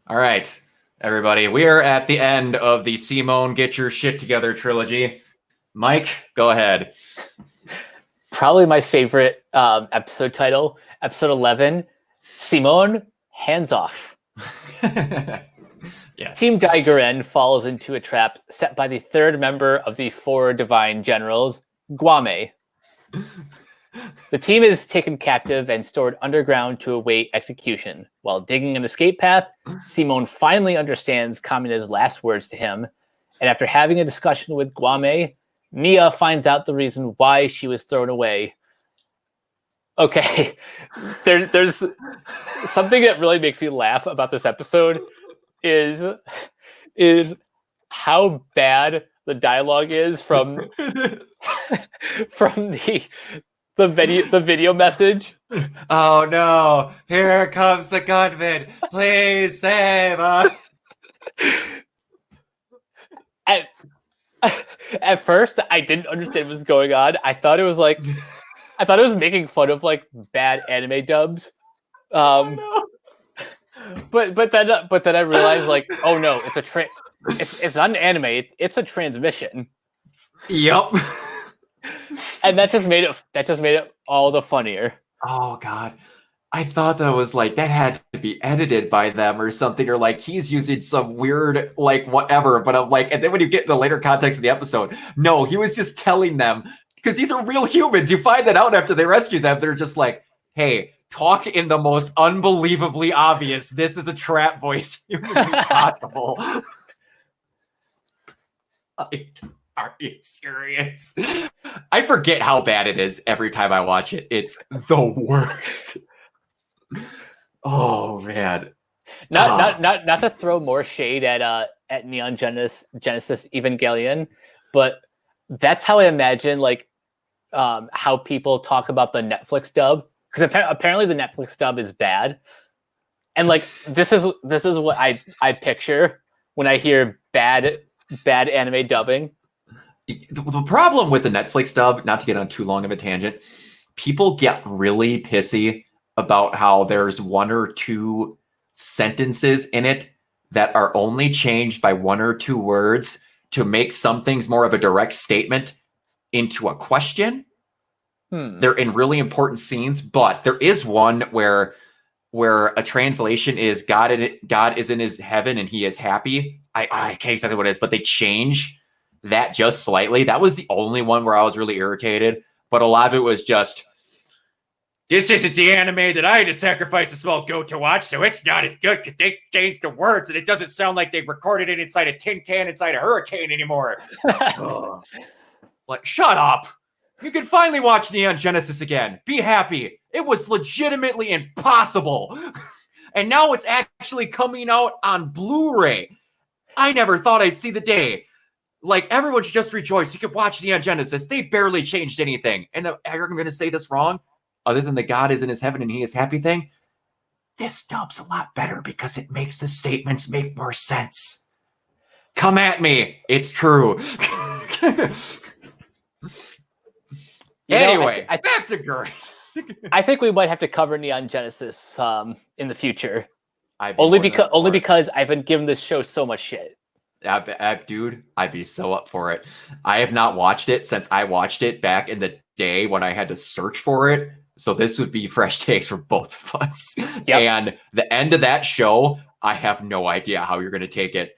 All right, everybody. We are at the end of the Simone Get Your Shit Together trilogy. Mike, go ahead. Probably my favorite episode title, episode 11, Simone, Hands Off. Yes. Team Gurren falls into a trap set by the third member of the four divine generals, Guame. The team is taken captive and stored underground to await execution. While digging an escape path, Simone finally understands Kamina's last words to him, and after having a discussion with Guame, Nia finds out the reason why she was thrown away. Okay, there's something that really makes me laugh about this episode is how bad the dialogue is from the video message. Oh no, here comes the gunman. Please save us. At first, I didn't understand what was going on. I thought it was making fun of like bad anime dubs. But then I realized like, oh no, it's not an anime. It's a transmission. Yep. And that just made it all the funnier. Oh god. I thought that was like that had to be edited by them or something, or like he's using some weird like whatever. But I'm like, and then when you get in the later context of the episode, no, he was just telling them because these are real humans. You find that out after they rescue them. They're just like, hey, talk in the most unbelievably obvious. This is a trap voice humanly possible. Like, are you serious? I forget how bad it is every time I watch it. It's the worst. Oh man. Not to throw more shade at Neon Genesis Evangelion, but that's how I imagine like how people talk about the Netflix dub, because apparently the Netflix dub is bad, and like this is what I picture when I hear bad anime dubbing. The problem with the Netflix dub, not to get on too long of a tangent, people get really pissy about how there's one or two sentences in it that are only changed by one or two words to make some things more of a direct statement into a question. They're in really important scenes, but there is one where a translation is God is in his heaven and he is happy. I can't exactly what it is, but they change that just slightly. That was the only one where I was really irritated, but a lot of it was just, this isn't the anime that I had to sacrifice a small goat to watch, so it's not as good because they changed the words and it doesn't sound like they recorded it inside a tin can inside a hurricane anymore. Like, shut up. You can finally watch Neon Genesis again. Be happy. It was legitimately impossible. And now it's actually coming out on Blu-ray. I never thought I'd see the day. Like, everyone should just rejoice. You can watch Neon Genesis. They barely changed anything. And you're going to say this wrong? Other than the God is in his heaven and he is happy thing, this dub's a lot better because it makes the statements make more sense. Come at me. It's true. Anyway, back to Gurren. I think we might have to cover Neon Genesis in the future. Only because I've been giving this show so much shit. Dude, I'd be so up for it. I have not watched it since I watched it back in the day when I had to search for it. So this would be fresh takes for both of us. Yep. And the end of that show, I have no idea how you're going to take it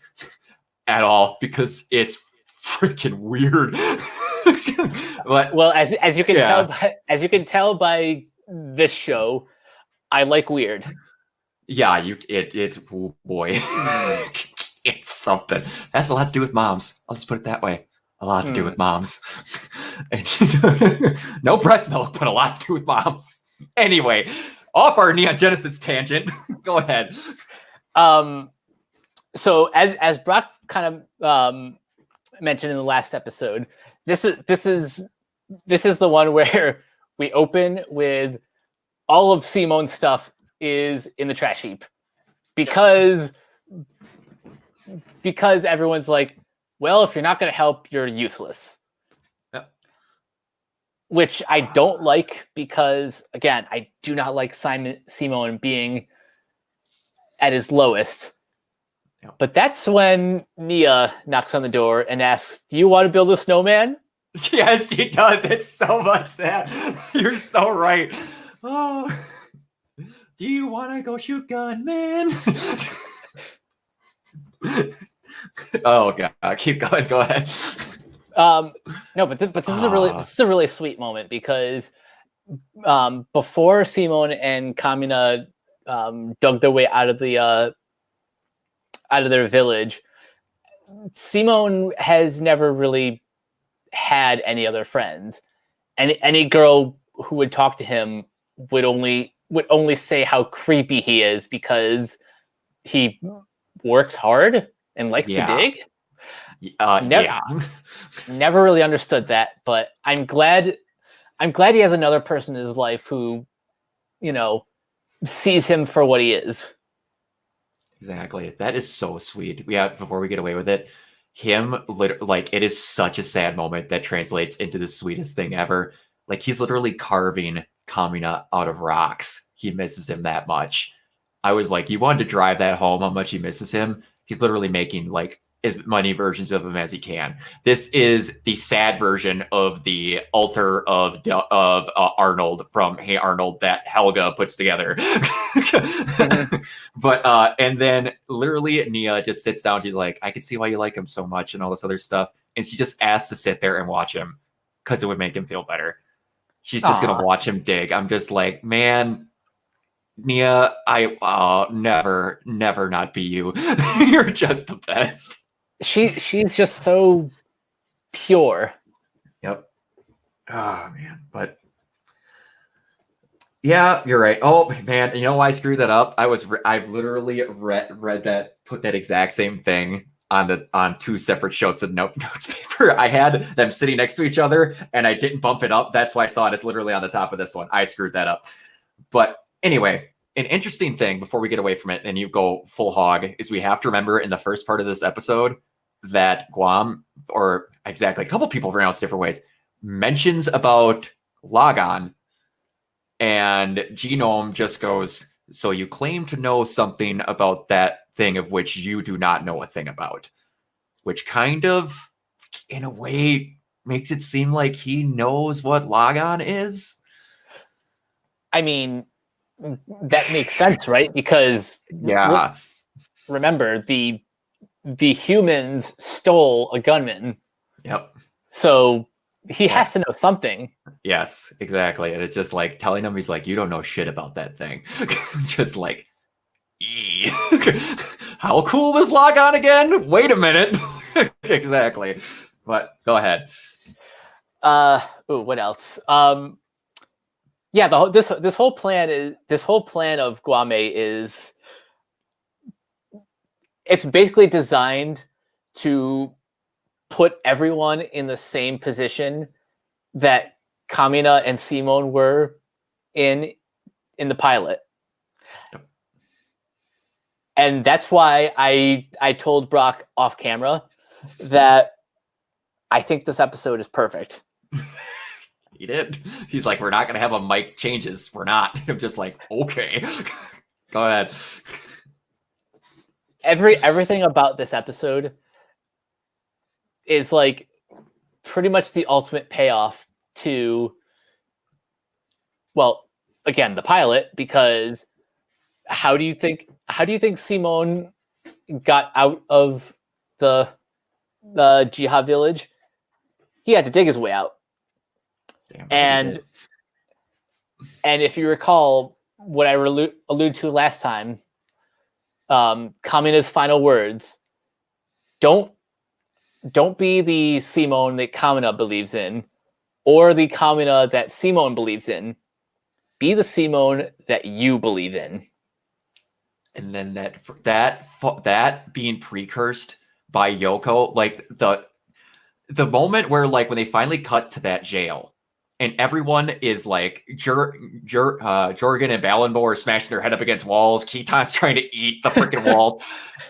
at all because it's freaking weird. But well, as you can tell by this show, I like weird. Yeah, it's oh boy. It's something. It has a lot to do with moms. I'll just put it that way. A lot to do with moms. No breast milk, but a lot to do with moms. Anyway, off our Neon Genesis tangent. Go ahead. So as Brock kind of mentioned in the last episode, this is the one where we open with all of Simone's stuff is in the trash heap because everyone's like, well, if you're not going to help, you're useless. Yep. Which I don't like because, again, I do not like Simone being at his lowest. But that's when Nia knocks on the door and asks, "Do you want to build a snowman?" Yes, she does. It's so much that. You're so right. Oh, do you want to go shoot gun, man? Oh god, keep going. Go ahead. No, but this is a really sweet moment because before Simone and Kamina dug their way out of their village, Simone has never really had any other friends, and any girl who would talk to him would only say how creepy he is because he works hard and likes to dig. Never really understood that, but I'm glad he has another person in his life who, sees him for what he is. Exactly. That is so sweet. Before we get away with it, it is such a sad moment that translates into the sweetest thing ever. Like, he's literally carving Kamina out of rocks. He misses him that much. I was like, you wanted to drive that home, how much he misses him? He's literally making like as many versions of him as he can. This is the sad version of the altar of Arnold from Hey Arnold that Helga puts together. Mm-hmm. But and then literally Nia just sits down. She's like, I can see why you like him so much and all this other stuff. And she just asks to sit there and watch him because it would make him feel better. She's just gonna watch him dig. I'm just like, man, Nia, I never not be you. You're just the best. She's just so pure. Yep. Oh man, but yeah, you're right. Oh man, you know why I screwed that up? I've literally read that, put that exact same thing on two separate sheets of notes paper. I had them sitting next to each other and I didn't bump it up. That's why I saw it as literally on the top of this one. I screwed that up. But anyway, an interesting thing before we get away from it and you go full hog is we have to remember in the first part of this episode that Guam, or exactly a couple people pronounce different ways, mentions about Lagann, and Genome just goes, so you claim to know something about that thing of which you do not know a thing about, which kind of, in a way, makes it seem like he knows what Lagann is. I mean, that makes sense, right? Because remember, the humans stole a gunman. Yep. So he has to know something. Yes, exactly. And it's just like telling him, he's like, you don't know shit about that thing. Just like, how cool is Lagann again? Wait a minute. Exactly. But go ahead. What else? This whole plan of Guame is, it's basically designed to put everyone in the same position that Kamina and Simone were in the pilot. Yep. And that's why I told Brock off camera that I think this episode is perfect. He did. He's like, we're not going to have a mic changes. We're not. I'm just like, okay. Go ahead. Everything about this episode is like pretty much the ultimate payoff to, well, again, the pilot, because how do you think Simone got out of the Jihad village? He had to dig his way out. Damn, and if you recall what I alluded to last time, Kamina's final words, don't be the Simone that Kamina believes in, or the Kamina that Simone believes in. Be the Simone that you believe in. And then that being precursed by Yoko, like the moment where, like, when they finally cut to that jail and everyone is like Jorgen and Balenbo are smashing their head up against walls. Keaton's trying to eat the freaking walls.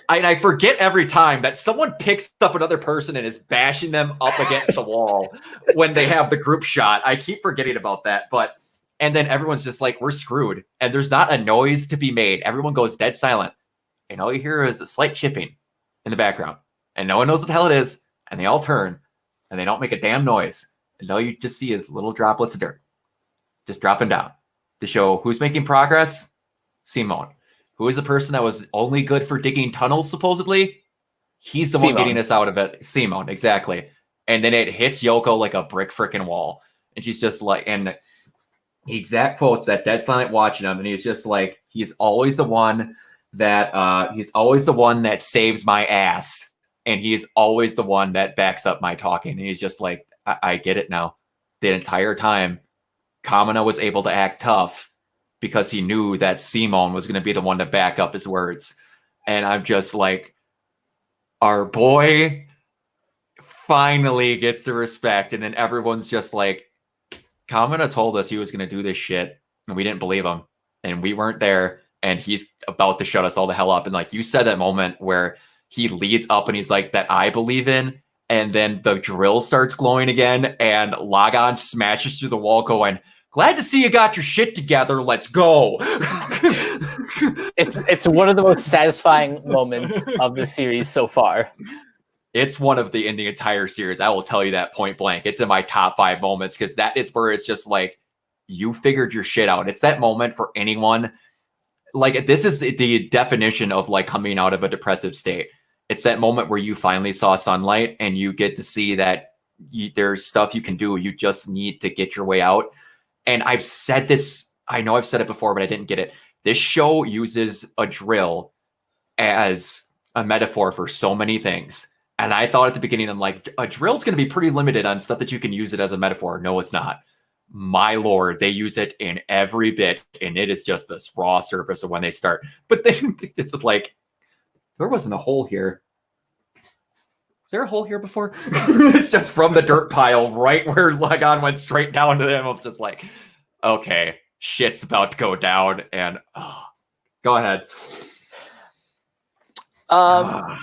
I forget every time that someone picks up another person and is bashing them up against the wall when they have the group shot. I keep forgetting about that. And then everyone's just like, we're screwed. And there's not a noise to be made. Everyone goes dead silent. And all you hear is a slight chipping. in the background, and no one knows what the hell it is, and they all turn, and they don't make a damn noise, and all you just see is little droplets of dirt just dropping down to show who's making progress. Simone, who is a person that was only good for digging tunnels, supposedly. He's the one getting us out of it. Simone, exactly. And then it hits Yoko like a brick freaking wall. And she's just like, and the exact quotes that dead silent watching him. And he's just like, he's always the one that saves my ass. And he's always the one that backs up my talking. And he's just like, I get it now. The entire time, Kamina was able to act tough because he knew that Simone was going to be the one to back up his words. And I'm just like, our boy finally gets the respect. And then everyone's just like, Kamina told us he was going to do this shit, and we didn't believe him, and we weren't there, and he's about to shut us all the hell up. And like you said, that moment where he leads up and he's like, that I believe in, and then the drill starts glowing again, and Lagann smashes through the wall going, glad to see you got your shit together. Let's go. It's one of the most satisfying moments of the series so far. It's one of in the entire series. I will tell you that point blank. It's in my top 5 moments because that is where it's just like, you figured your shit out. It's that moment for anyone. Like, this is the definition of like coming out of a depressive state. It's that moment where you finally saw sunlight and you get to see that there's stuff you can do. You just need to get your way out. And I've said this, I know I've said it before, but I didn't get it. This show uses a drill as a metaphor for so many things. And I thought at the beginning, I'm like, a drill's going to be pretty limited on stuff that you can use it as a metaphor. No, it's not. My lord, they use it in every bit, and it is just this raw surface of when they start. But then it's just like, there wasn't a hole here. Was there a hole here before? It's just from the dirt pile right where Lagann went straight down to them. I was just like, okay, shit's about to go down. And go ahead.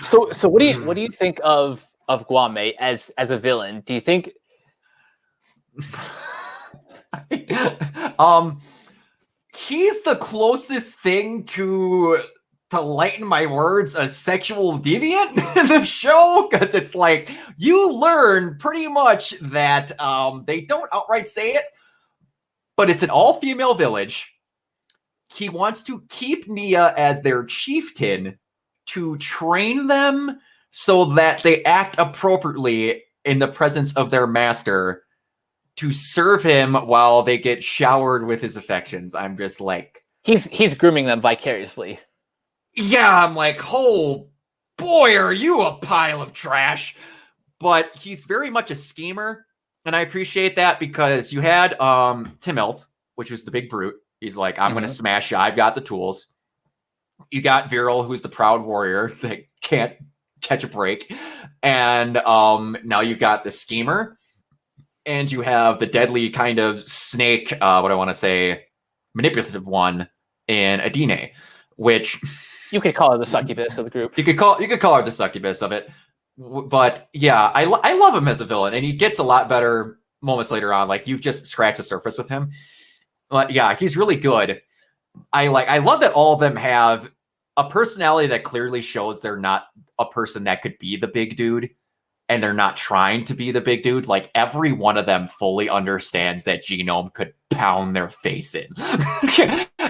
So what do you think of Guame as a villain? Do you think he's the closest thing to lighten my words, a sexual deviant in the show? Because it's like, you learn pretty much that they don't outright say it, but it's an all-female village. He wants to keep Nia as their chieftain to train them so that they act appropriately in the presence of their master to serve him while they get showered with his affections. I'm just like... He's grooming them vicariously. Yeah, I'm like, oh, boy, are you a pile of trash. But he's very much a schemer, and I appreciate that because you had Tim Elf, which was the big brute. He's like, I'm going to smash you. I've got the tools. You got Viral, who's the proud warrior that can't catch a break. And now you've got the schemer. And you have the deadly kind of snake, manipulative one in Adine, which... You could call her the succubus of the group. You could call her the succubus of it. But yeah, I love him as a villain. And he gets a lot better moments later on. Like, you've just scratched the surface with him. But yeah, he's really good. I love that all of them have a personality that clearly shows they're not a person that could be the big dude, and they're not trying to be the big dude. Like, every one of them fully understands that Genome could pound their face in.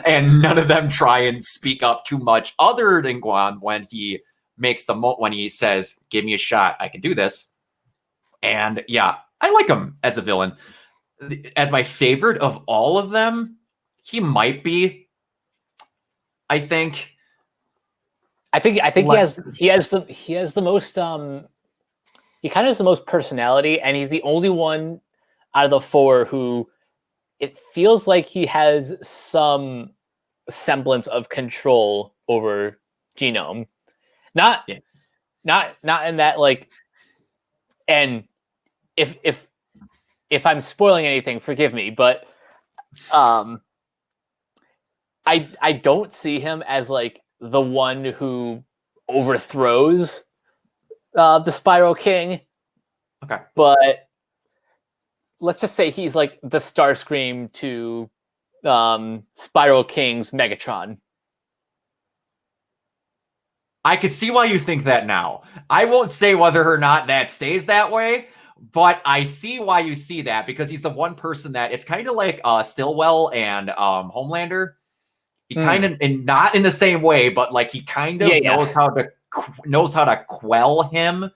And none of them try and speak up too much, other than Guan when he makes when he says, give me a shot, I can do this. And yeah, I like him as a villain. As my favorite of all of them, he might be, I think he has the most he kind of has the most personality, and he's the only one out of the 4 who it feels like he has some semblance of control over Genome. Not in that, like, and if I'm spoiling anything, forgive me, but I don't see him as like the one who overthrows the Spiral King. Okay. But let's just say he's like the Starscream to Spiral King's Megatron. I could see why you think that now. I won't say whether or not that stays that way, but I see why you see that because he's the one person that it's kind of like Stillwell and Homelander. He kind of, and not in the same way, but like he kind of knows how to quell him,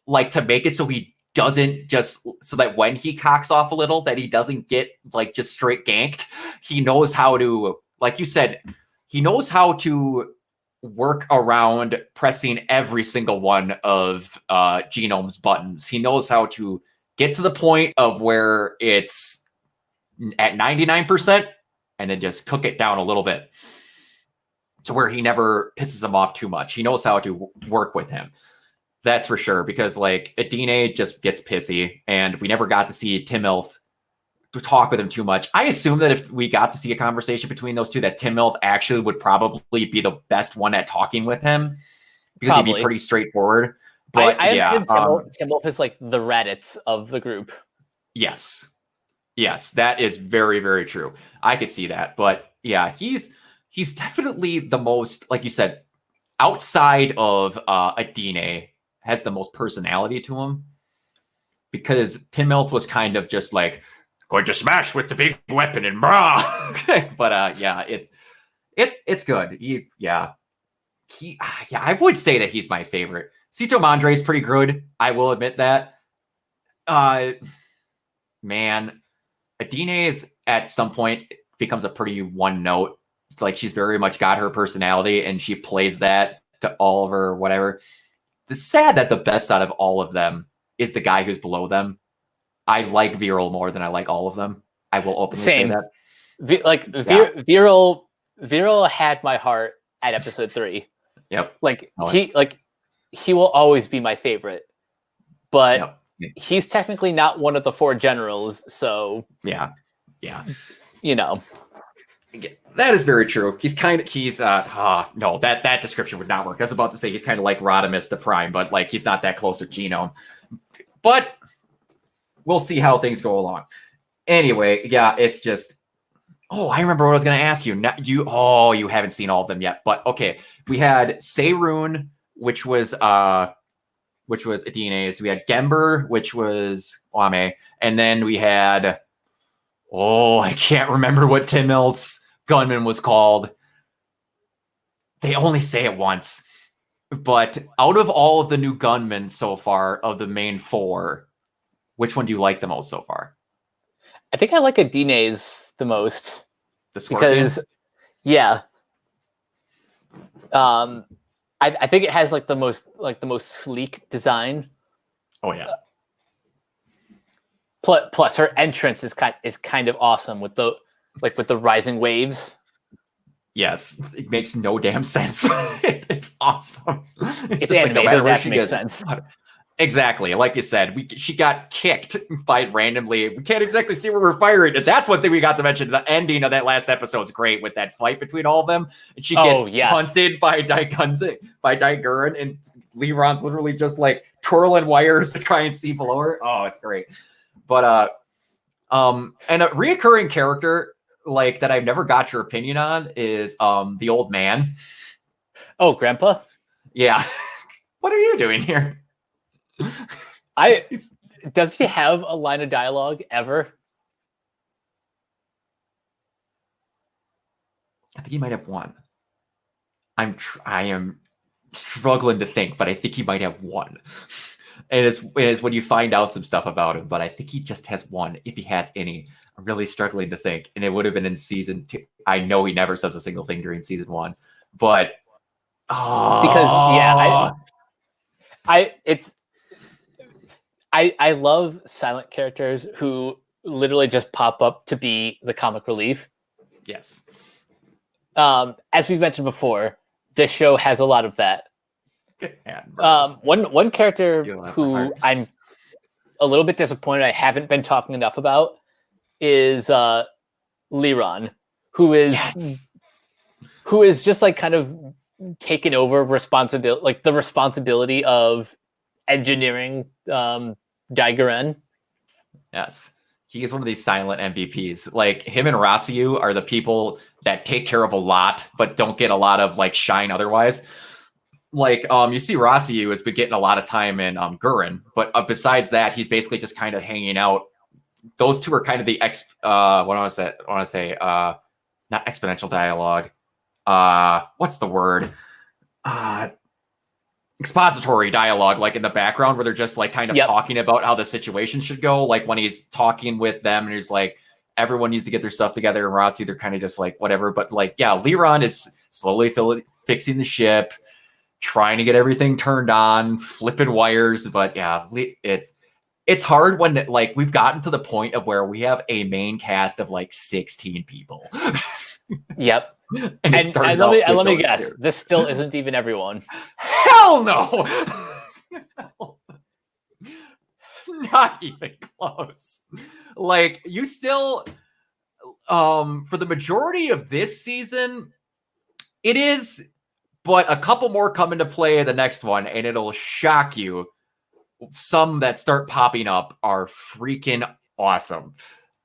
like to make it so he doesn't just so that when he cocks off a little, that he doesn't get like just straight ganked. He knows how to, like you said, he knows how to work around pressing every single one of Genome's buttons. He knows how to get to the point of where it's at 99% and then just cook it down a little bit to where he never pisses him off too much. He knows how to work with him. That's for sure, because like Adine just gets pissy, and we never got to see Timoth to talk with him too much. I assume that if we got to see a conversation between those two, that Timoth actually would probably be the best one at talking with him because he'd be pretty straightforward. But Timoth is like the Reddits of the group. Yes, that is very, very true. I could see that, but yeah, he's definitely the most, like you said, outside of Adine, has the most personality to him, because Timoth was kind of just like going to smash with the big weapon and brah. But yeah, it's good. I would say that he's my favorite. Cito Mondre is pretty good. I will admit that. Man, Adine is at some point becomes a pretty one note. It's like she's very much got her personality and she plays that to all of her whatever. It's sad that the best out of all of them is the guy who's below them. I like Viral more than I like all of them. I will openly say that. Viral had my heart at episode 3. Yep. He will always be my favorite. But he's technically not one of the 4 generals, so yeah. You know. That is very true. No, that description would not work. I was about to say he's kind of like Rodimus to Prime, but like he's not that close with Genome. But we'll see how things go along. Anyway, yeah, it's just. Oh, I remember what I was going to ask you. You haven't seen all of them yet, but okay. We had Seirun, which was Adine's. We had Gember, which was Wame, and then we had. Oh, I can't remember what Timoth's gunman was called. They only say it once. But out of all of the new gunmen so far, of the main 4, which one do you like the most so far? I think I like Adine's the most. The Scorpion? Because, yeah. I think it has the most sleek design. Oh yeah. Plus, her entrance is kind of awesome with the rising waves. Yes, it makes no damn sense. It's awesome. It's animated. No matter where she makes sense. Exactly, like you said, she got kicked by randomly. We can't exactly see where we're firing. And that's one thing we got to mention. The ending of that last episode is great with that fight between all of them, and she gets punted by Gurren, and Leron's literally just like twirling wires to try and see below her. Oh, it's great. But and a reoccurring character like that I've never got your opinion on is the old man. Oh, Grandpa? Yeah. What are you doing here? Does he have a line of dialogue ever? I think he might have one. I am struggling to think, but I think he might have one. And it's when you find out some stuff about him, but I think he just has one, if he has any. I'm really struggling to think, and it would have been in season 2. I know he never says a single thing during season 1, but because I love silent characters who literally just pop up to be the comic relief. Yes. As we've mentioned before, this show has a lot of that. One character who I'm a little bit disappointed I haven't been talking enough about is Liron, who is just like kind of taken over the responsibility of engineering Gurren. Yes. He is one of these silent MVPs. Like him and Rossiu are the people that take care of a lot, but don't get a lot of like shine otherwise. you see Rossiu has been getting a lot of time in Gurren, but besides that, he's basically just kind of hanging out. Those two are kind of the not exponential dialogue. What's the word? Expository dialogue, like in the background, where they're just like kind of talking about how the situation should go. Like when he's talking with them, and he's like, everyone needs to get their stuff together. And Rossi, they're kind of just like whatever. But like, yeah, Liron is slowly fixing the ship, trying to get everything turned on, flipping wires. But yeah, it's hard when like we've gotten to the point of where we have a main cast of like 16 people. Yep. And let me guess, this still isn't even everyone. Hell no. Not even close. Like you still for the majority of this season, it is, but a couple more come into play the next one, and it'll shock you. Some that start popping up are freaking awesome.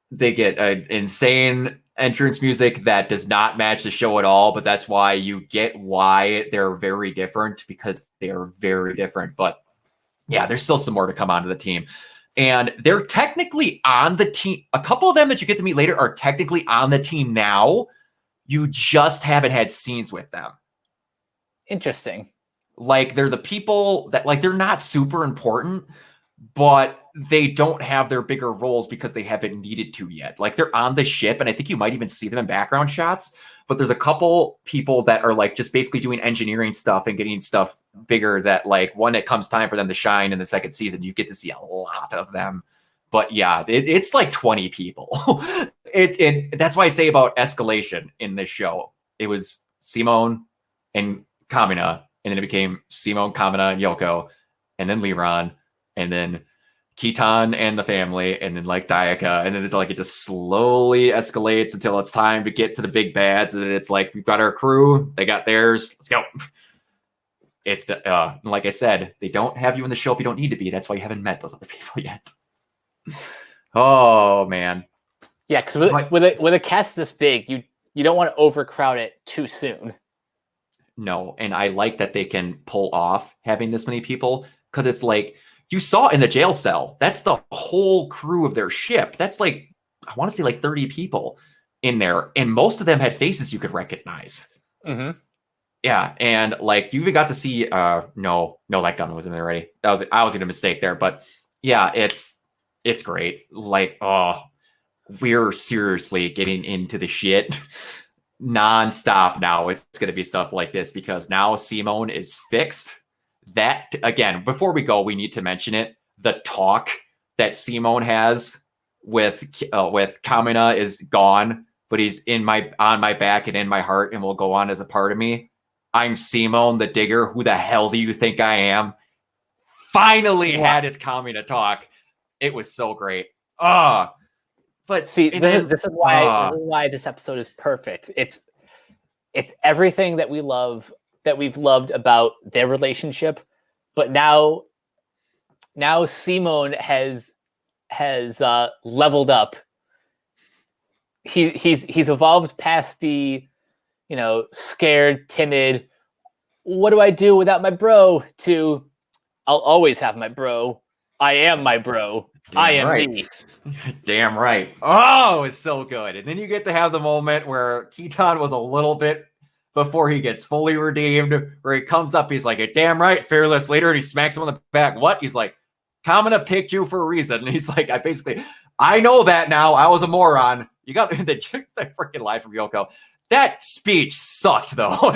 They get an insane entrance music that does not match the show at all, but that's why you get why they're very different, because they're very different. But yeah, there's still some more to come onto the team. And they're technically on the team. A couple of them that you get to meet later are technically on the team now. You just haven't had scenes with them. Interesting. Like they're the people that like they're not super important, but they don't have their bigger roles because they haven't needed to yet. Like they're on the ship, and I think you might even see them in background shots, but there's a couple people that are like just basically doing engineering stuff and getting stuff bigger that like when it comes time for them to shine in the second season, you get to see a lot of them. But yeah, it's like 20 people. And that's why I say about escalation in this show. It was Simone and Kamina, and then it became Simone, Kamina, and Yoko, and then Liron, and then Kitan and the family, and then like Dayaka, and then it's like it just slowly escalates until it's time to get to the big bads, and then it's like we've got our crew, they got theirs, let's go. It's like I said, they don't have you in the show if you don't need to be. That's why you haven't met those other people yet. Oh man, yeah, because with a cast this big, you don't want to overcrowd it too soon. No, and I like that they can pull off having this many people, because it's like you saw in the jail cell, that's the whole crew of their ship. That's like, I want to say like 30 people in there, and most of them had faces you could recognize. Mm-hmm. Yeah, and like you even got to see no, that gun wasn't there already. I was in a mistake there, but yeah, it's great. Like, oh, we're seriously getting into the shit nonstop now. It's gonna be stuff like this because now Simone is fixed. That again, before we go, we need to mention it. The talk that Simone has with Kamina is gone, but he's on my back and in my heart, and will go on as a part of me. I'm Simone the Digger. Who the hell do you think I am? Finally had his Kamina talk. It was so great. But see, this is why this episode is perfect. It's everything that we love, that we've loved about their relationship, but now Simone has leveled up. He's evolved past the, scared, timid, what do I do without my bro, to I'll always have my bro. I am my bro. I am me. Damn right. Oh, it's so good. And then you get to have the moment where Kitan was a little bit before he gets fully redeemed, where he comes up, he's like, damn right, fearless leader, and he smacks him on the back. What? He's like, Kamina picked you for a reason. And he's like, I know that now. I was a moron. You got the freaking line from Yoko. That speech sucked, though.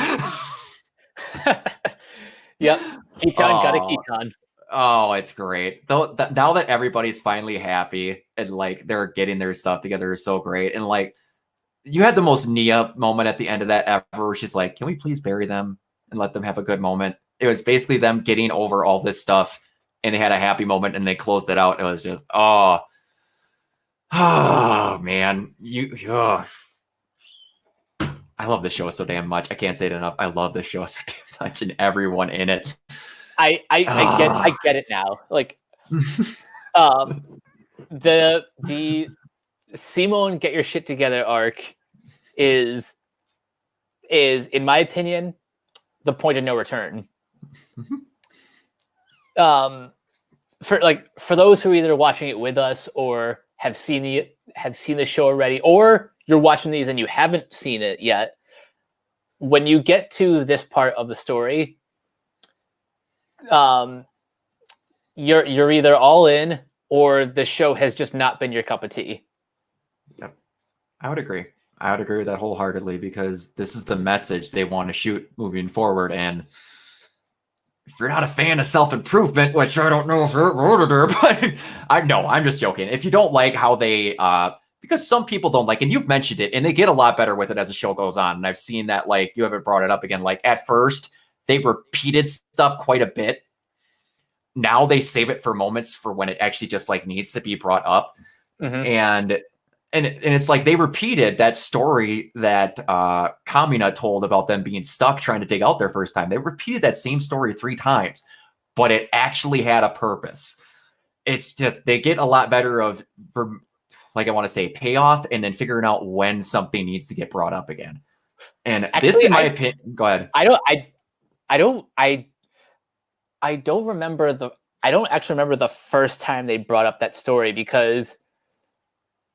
Yep. Kitan got a Kitan. Oh, it's great. Though now that everybody's finally happy and like they're getting their stuff together is so great. And like you had the most Nia moment at the end of that ever, where she's like, can we please bury them and let them have a good moment? It was basically them getting over all this stuff, and they had a happy moment and they closed it out. It was just, oh man. I love this show so damn much. I can't say it enough. I love this show so damn much, and everyone in it. I get it now. Like, the Simone get your shit together arc is in my opinion the point of no return. For those who are either watching it with us or have seen the show already, or you're watching these and you haven't seen it yet, when you get to this part of the story, you're either all in or the show has just not been your cup of tea. Yep. I would agree with that wholeheartedly, because this is the message they want to shoot moving forward. And if you're not a fan of self-improvement, which I don't know if but I'm just joking. If you don't like how they, because some people don't like, and you've mentioned it, and they get a lot better with it as the show goes on. And I've seen that, like, you haven't brought it up again. Like, at first, they repeated stuff quite a bit. Now they save it for moments for when it actually just, like, needs to be brought up. And it's like they repeated that story that Kamina told about them being stuck trying to dig out their first time. They repeated that same story 3 times, but it actually had a purpose. It's just they get a lot better of, like, I want to say, payoff, and then figuring out when something needs to get brought up again. And actually, this, in my opinion, go ahead. I don't actually remember the first time they brought up that story, because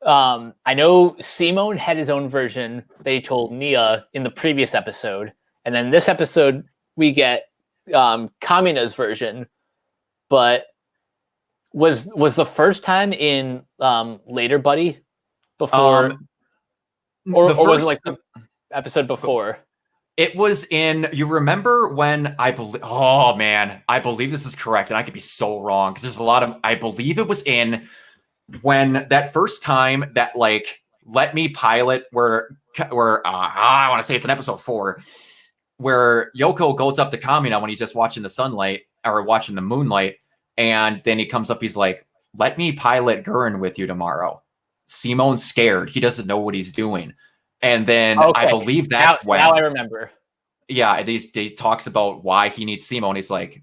I know Simone had his own version they told Nia in the previous episode, and then this episode we get Kamina's version. But was the first time in Later Buddy before, or was it like the episode before? It was in, you remember when I believe this is correct, and I could be so wrong because there's a lot of, I believe it was in when that first time that, like, Let Me Pilot, where I want to say it's in episode 4, where Yoko goes up to Kamina when he's just watching the sunlight or watching the moonlight, and then he comes up, he's like, "Let me pilot Gurren with you tomorrow." Simone's scared. He doesn't know what he's doing. And then I believe that's now I remember. Yeah, he talks about why he needs Simone. He's like,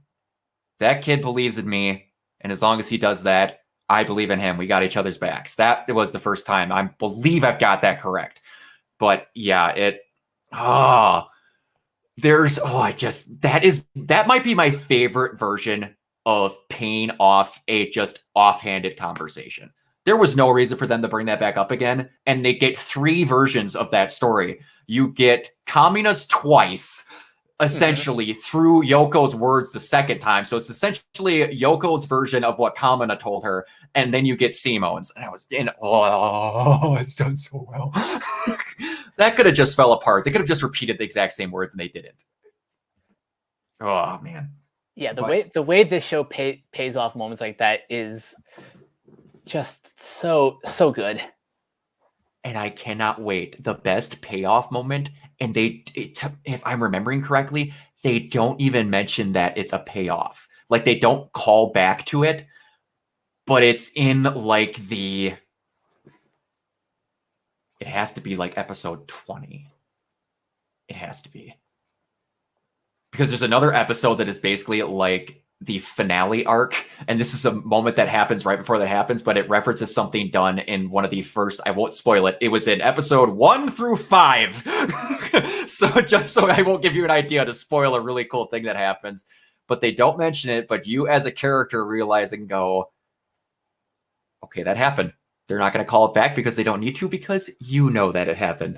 that kid believes in me, and as long as he does that, I believe in him. We got each other's backs. That was the first time. I believe I've got that correct. But yeah, that might be my favorite version of paying off a just offhanded conversation. There was no reason for them to bring that back up again. And they get 3 versions of that story. You get Kamina's twice, essentially, through Yoko's words the second time. So it's essentially Yoko's version of what Kamina told her. And then you get Simone's. And I was it's done so well. That could have just fell apart. They could have just repeated the exact same words, and they didn't. Oh, man. Yeah, the way this show pays off moments like that is just so good. And I cannot wait. The best payoff moment, and if I'm remembering correctly, they don't even mention that it's a payoff. Like, they don't call back to it, but it's in, like, it has to be like episode 20. It has to be. Because there's another episode that is basically like the finale arc, and this is a moment that happens right before that happens, but it references something done in one of the first, I won't spoil it, it was in episode 1 through 5. So just so I won't give you an idea to spoil a really cool thing that happens, but they don't mention it, but you as a character realize and go, okay, that happened. They're not going to call it back because they don't need to, because you know that it happened.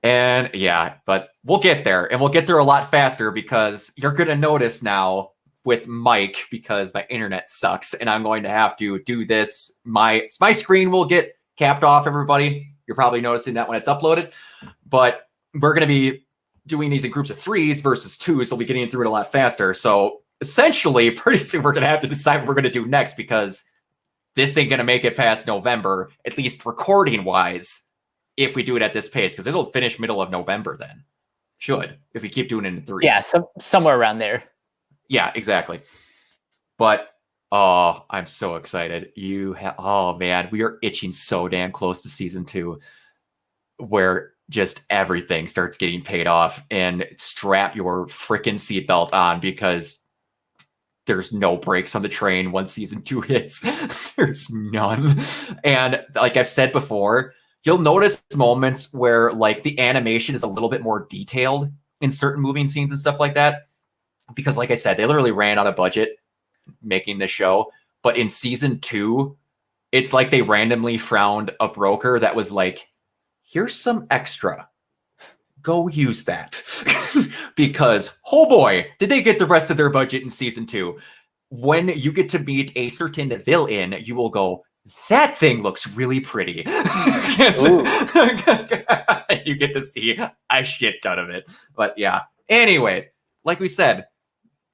And yeah, but we'll get there, and we'll get there a lot faster, because you're going to notice now with Mike, because my internet sucks and I'm going to have to do this. My screen will get capped off, everybody. You're probably noticing that when it's uploaded, but we're going to be doing these in groups of 3s versus 2s. So we'll be getting through it a lot faster. So essentially, pretty soon we're going to have to decide what we're going to do next, because this ain't going to make it past November, at least recording wise, if we do it at this pace, because it'll finish middle of November then. Should, if we keep doing it in 3s. Yeah, somewhere around there. Yeah, exactly. But I'm so excited. Oh man, we are itching so damn close to season 2, where just everything starts getting paid off, and strap your freaking seatbelt on, because there's no brakes on the train once season 2 hits. There's none. And like I've said before, you'll notice moments where, like, the animation is a little bit more detailed in certain moving scenes and stuff like that. because like I said, they literally ran out of budget making this show. But in season 2, it's like they randomly found a broker that was like, here's some extra. Go use that. Because, oh boy, did they get the rest of their budget in season 2. When you get to meet a certain villain, you will go, that thing looks really pretty. You get to see a shit ton of it. But yeah. Anyways, like we said,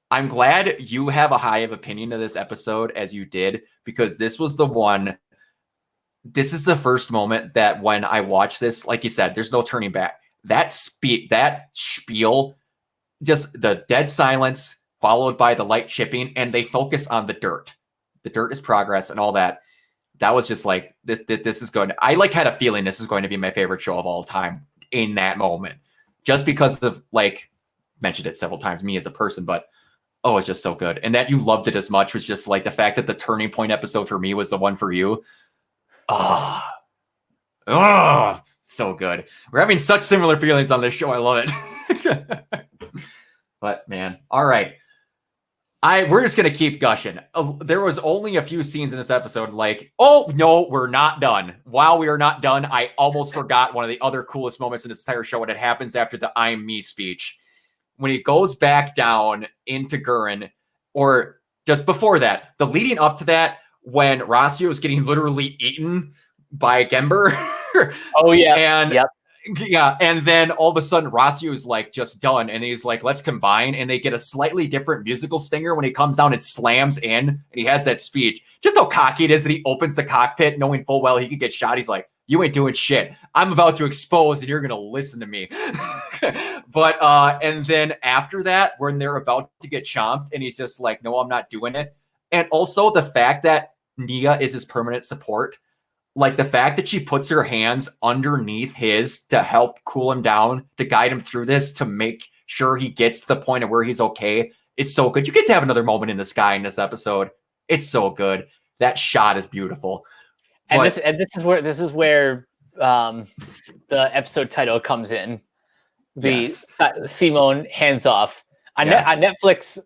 I'm glad you have a high of opinion of this episode as you did, because this was the one. This is the first moment that when I watch this, like you said, there's no turning back. That spiel, just the dead silence followed by the light chipping, and they focus on the dirt. The dirt is progress and all that. That was just like, this is good. I like had a feeling this is going to be my favorite show of all time in that moment, just because of, like, mentioned it several times, me as a person, but oh, it's just so good. And that you loved it as much was just like the fact that the turning point episode for me was the one for you. So good. We're having such similar feelings on this show. I love it. But man, all right. We're just gonna keep gushing. There was only a few scenes in this episode, like, oh no, we're not done. While we are not done, I almost forgot one of the other coolest moments in this entire show, when it happens after the "I'm me" speech. When he goes back down into Gurren, or just before that, the leading up to that, when Rossio is getting literally eaten by Gember. Oh yeah. And yep. Yeah, and then all of a sudden Rossio is like just done, and he's like, let's combine, and they get a slightly different musical stinger when he comes down and slams in, and he has that speech. Just how cocky it is that he opens the cockpit knowing full well he could get shot. He's like, you ain't doing shit. I'm about to expose, and you're gonna listen to me. But and then after that, when they're about to get chomped, and he's just like, no, I'm not doing it. And also the fact that Nia is his permanent support. Like the fact that she puts her hands underneath his to help cool him down, to guide him through this, to make sure he gets to the point of where he's okay, is so good. You get to have another moment in the sky in this episode. It's so good. That shot is beautiful. And this is where the episode title comes in. The Simone hands off on Netflix.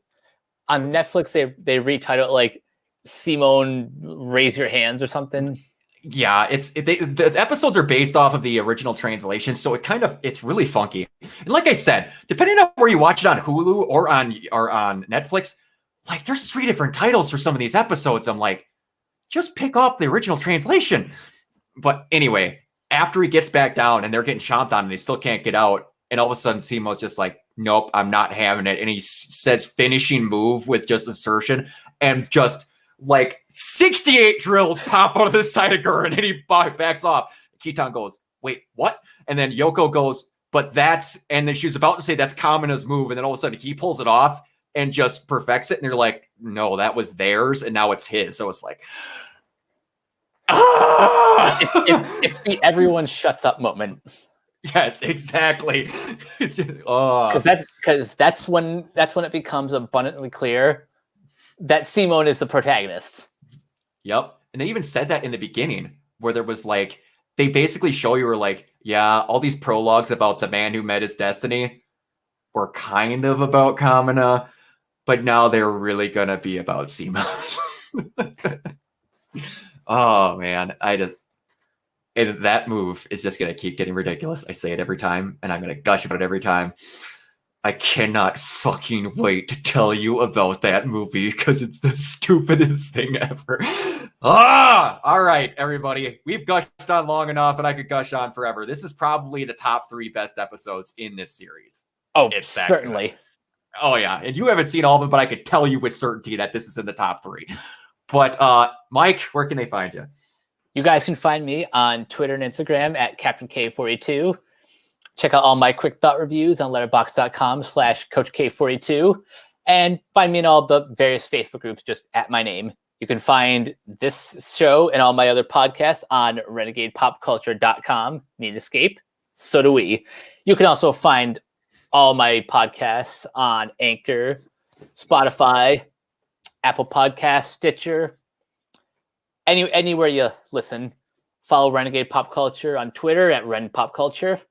On Netflix, they retitle it like Simone Raise Your Hands or something. Yeah, the episodes are based off of the original translation, so it's really funky. And like I said, depending on where you watch it on Hulu or on Netflix, like there's 3 different titles for some of these episodes. I'm like, just pick off the original translation. But anyway, after he gets back down and they're getting chomped on and they still can't get out, and all of a sudden Simo's just like, nope, I'm not having it. And he says finishing move with just assertion, and just like 68 drills pop out of the side of Gurren, and he backs off. Keaton goes, wait, what? And then Yoko goes, and then she was about to say that's Kamina's move, and then all of a sudden he pulls it off and just perfects it, and they're like, no, that was theirs, and now it's his. So it's like, it's the everyone shuts up moment. Yes, exactly. Because that's when it becomes abundantly clear that Simone is the protagonist. Yep. And they even said that in the beginning, where there was like, they basically show you were like, yeah, all these prologues about the man who met his destiny were kind of about Kamina, but now they're really going to be about Simone. Oh, man. That move is just going to keep getting ridiculous. I say it every time, and I'm going to gush about it every time. I cannot fucking wait to tell you about that movie, because it's the stupidest thing ever. All right, everybody. We've gushed on long enough, and I could gush on forever. This is probably the top 3 best episodes in this series. Oh, it's certainly. Oh, yeah. And you haven't seen all of them, but I could tell you with certainty that this is in the top 3. But, Mike, where can they find you? You guys can find me on Twitter and Instagram at CaptainK42. Check out all my quick thought reviews on letterboxd.com/CoachK42. And find me in all the various Facebook groups just at my name. You can find this show and all my other podcasts on renegadepopculture.com. Need escape? So do we. You can also find all my podcasts on Anchor, Spotify, Apple Podcasts, Stitcher, anywhere you listen. Follow Renegade Pop Culture on Twitter at Ren Pop Culture.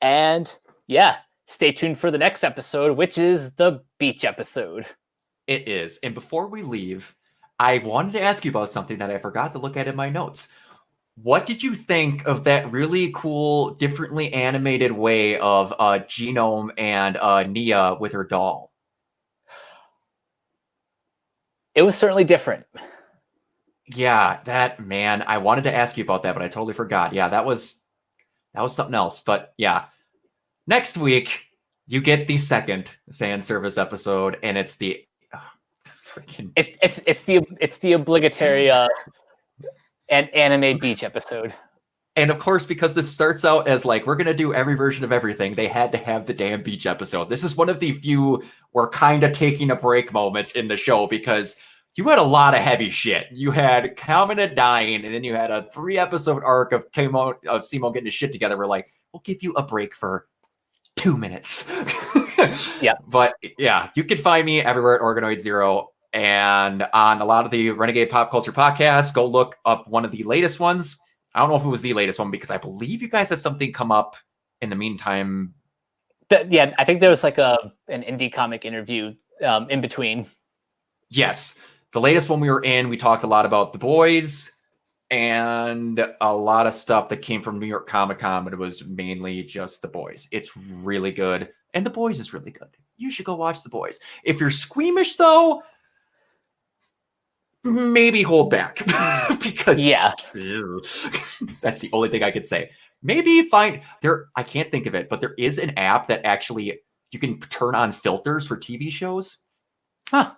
And yeah, Stay tuned for the next episode, which is the beach episode. It is. And before we leave, I wanted to ask you about something that I forgot to look at in my notes. What did you think of that really cool, differently animated way of Genome and Nia with her doll? It was certainly different. Yeah, man, I wanted to ask you about that, but I totally forgot. Yeah, that was something else. But yeah, next week you get the second fan service episode, and it's the freaking it's the obligatory and anime beach episode. And of course, because this starts out as like, we're going to do every version of everything, they had to have the damn beach episode. This is one of the few we're kind of taking a break moments in the show, because you had a lot of heavy shit. You had Kamina dying, and then you had a 3-episode arc of Simo getting his shit together. We're like, we'll give you a break for 2 minutes. Yeah. But yeah, you can find me everywhere at Organoid Zero, and on a lot of the Renegade Pop Culture podcasts. Go look up one of the latest ones. I don't know if it was the latest one, because I believe you guys had something come up in the meantime. Yeah, I think there was like an indie comic interview in between. Yes. The latest one we were in, we talked a lot about The Boys and a lot of stuff that came from New York Comic Con, but it was mainly just The Boys. It's really good. And The Boys is really good. You should go watch The Boys. If you're squeamish, though, maybe hold back. Because that's the only thing I could say. Maybe find there. I can't think of it, but there is an app that actually you can turn on filters for TV shows. Huh.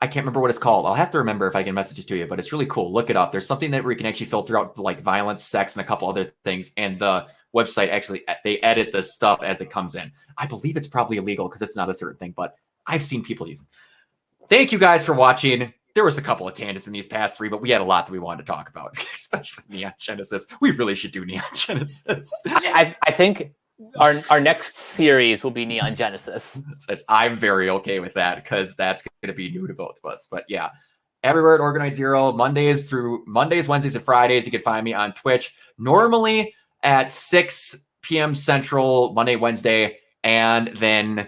I can't remember what it's called. I'll have to remember if I can message it to you, but it's really cool. Look it up. There's something that where you can actually filter out like violence, sex, and a couple other things. And the website actually, they edit the stuff as it comes in. I believe it's probably illegal because it's not a certain thing, but I've seen people use it. Thank you guys for watching. There was a couple of tangents in these past 3, but we had a lot that we wanted to talk about, especially Neon Genesis. We really should do Neon Genesis. I think our next series will be Neon Genesis. I'm very okay with that, because that's going to be new to both of us. But yeah, everywhere at Organoid Zero, Mondays, Wednesdays, and Fridays. You can find me on Twitch, normally at 6 p.m. Central, Monday, Wednesday, and then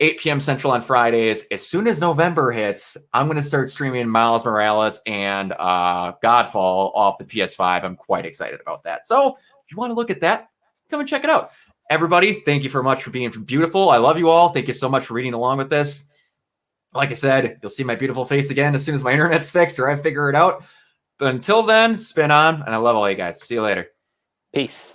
8 p.m. Central on Fridays. As soon as November hits, I'm going to start streaming Miles Morales and Godfall off the PS5. I'm quite excited about that. So if you want to look at that, come and check it out. Everybody, thank you so much for being beautiful. I love you all. Thank you so much for reading along with this. Like I said, you'll see my beautiful face again as soon as my internet's fixed or I figure it out. But until then, spin on, and I love all you guys. See you later. Peace.